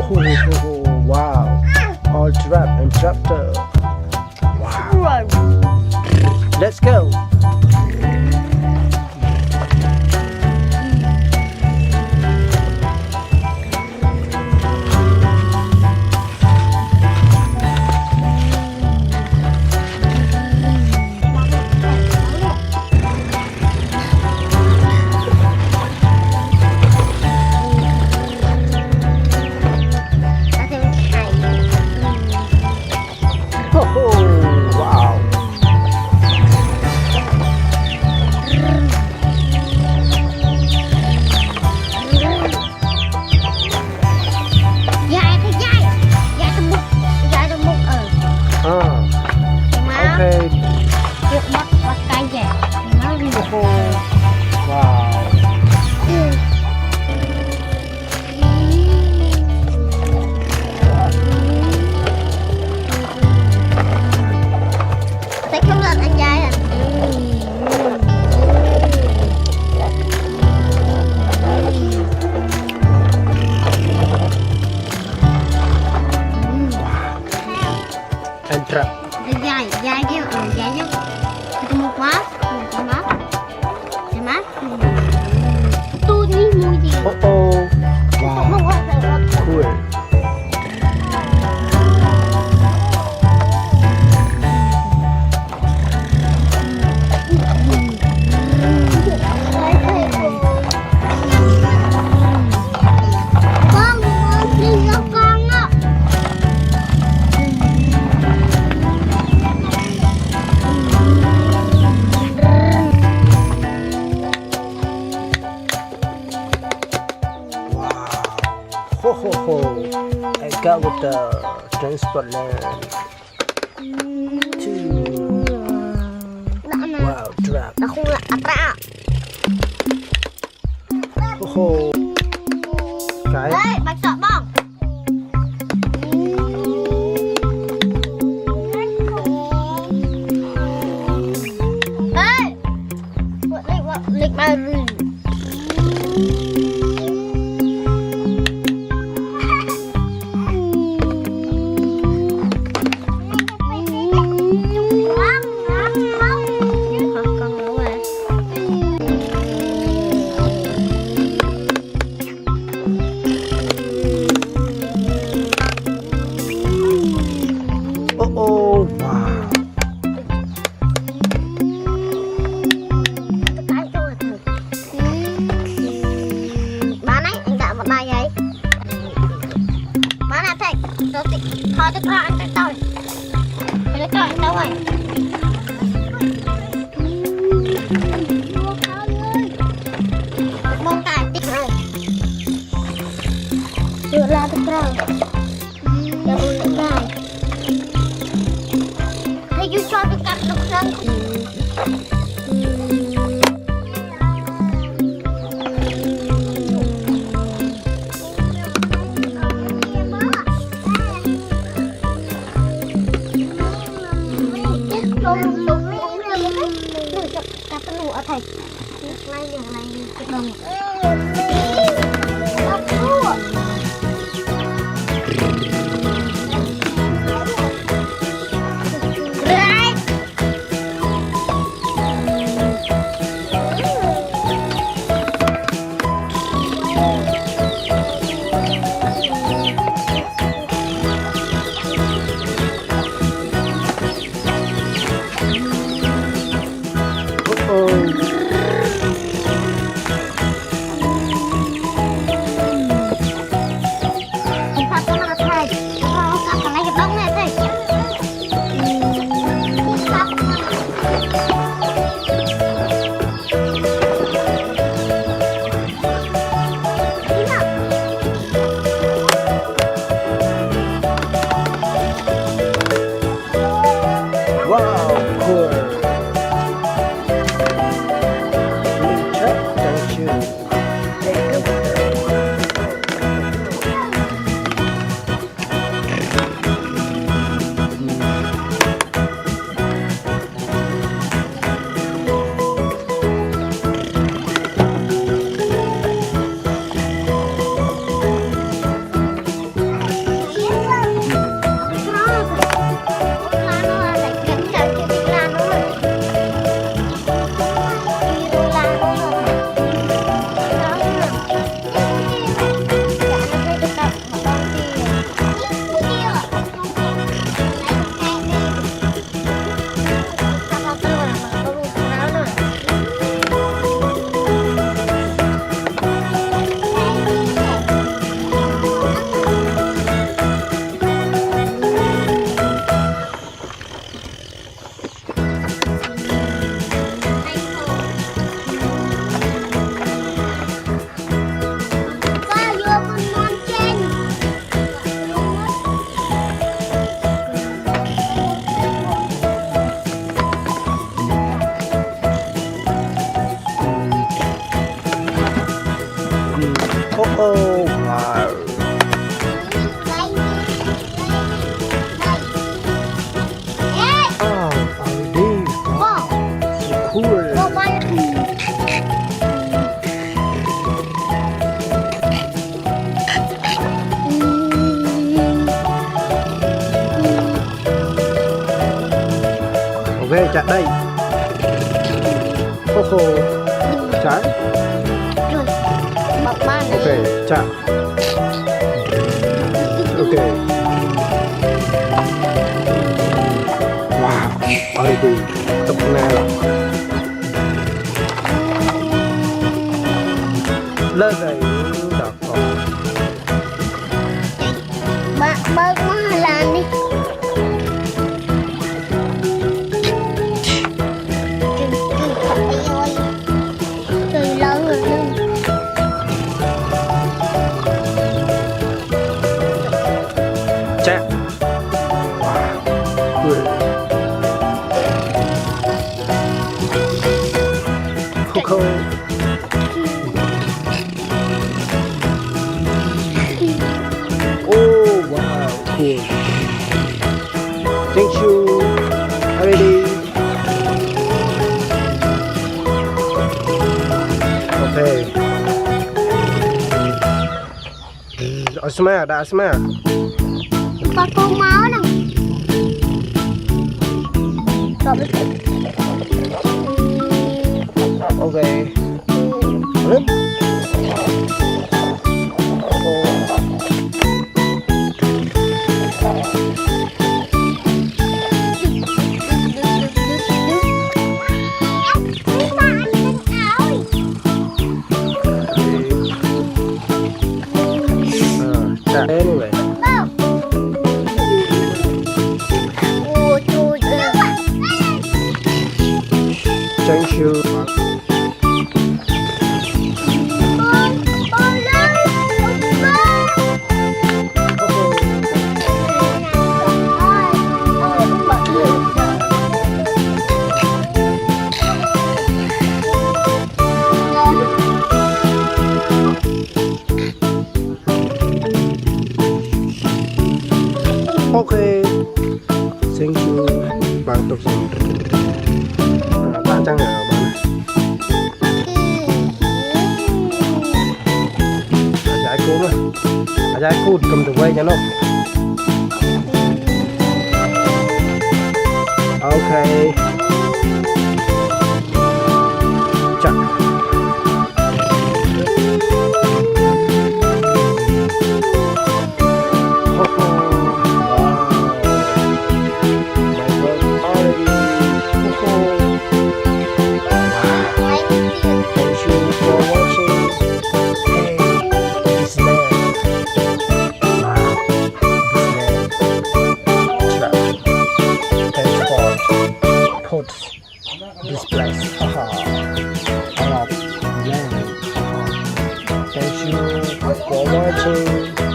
Wow. All trap and tractor. Wow. Let's go. I got with the transport land. Wow, trap. Cái. Đấy, bạch sợ bông. Đấy. Lịch bà rừng. Thôi tôi cho anh tôi. Tôi cho anh đâu rồi. Mong tài tích rồi. Đưa ra tích rồi. Đưa bụi ra. Thế chú cho tôi cắt đục răng. Thầy nay đường này cái đồng Wow. Oh, already. Wow. So cool. Ok, chặt đây. Khô khô. Trái. Ok, chặt. Ok. Wow, already. Tập này là lên đây đọc còn. Bớt quá làm đi. Trời lớn rồi luôn. Chặt. Wow, cool. Khô khô. Oh wow, cool. Thank you. Already. Okay. Asma, ada Asma. Có con máu nè. Okay. Lên. Anyway. Thank you. Okay. Thank you. Bạn tục bạn chẳng nào bạn. Giải cứu nữa. Giải cứu cầm từ quay cho nó. Okay. Chặt. This place. I love land. Thank you for watching.